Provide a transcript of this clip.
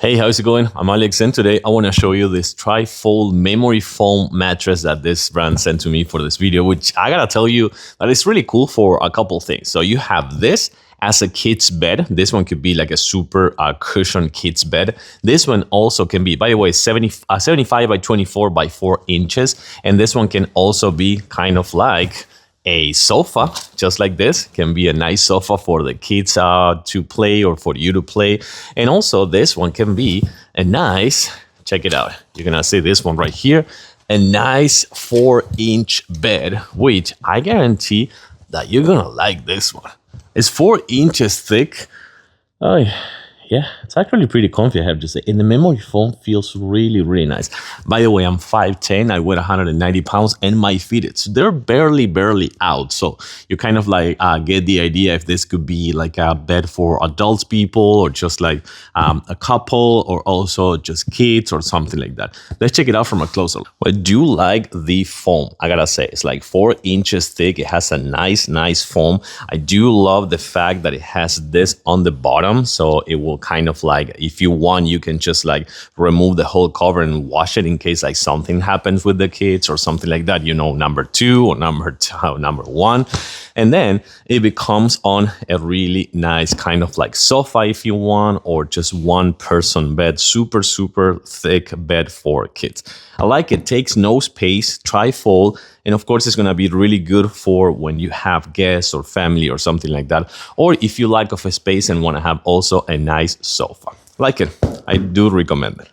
Hey, how's it going? I'm Alex, and today I want to show you this tri-fold memory foam mattress that this brand sent to me for this video, which I gotta tell you that it's really cool for a couple things. So you have this as a kid's bed. This one could be like a super cushion kid's bed. This one also can be, by the way, 75 by 24 by 4 inches. And this one can also be kind of like a sofa, just like this. Can be a nice sofa for the kids to play or for you to play. And also this one can be a nice, check it out, you're gonna see this one right here, a nice 4-inch bed, which I guarantee that you're gonna like this one. It's 4 inches thick. Oh yeah, it's actually pretty comfy, I have to say. And the memory foam feels really, really nice. By the way, I'm 5'10", I weigh 190 pounds, and my feet, they're barely out. So you kind of like get the idea if this could be like a bed for adults people, or just like a couple, or also just kids or something like that. Let's check it out from a closer look. I do like the foam, I gotta say. It's like 4 inches thick. It has a nice foam. I do love the fact that it has this on the bottom, so it will kind of like, if you want, you can just like remove the whole cover and wash it in case like something happens with the kids or something like that, you know, number 2 or number 1. And then it becomes on a really nice kind of like sofa if you want, or just one person bed, super thick bed for kids. I like it. Takes no space, tri-fold, and of course it's going to be really good for when you have guests or family or something like that, or if you like of a space and want to have also a nice sofa. Like it. I do recommend it.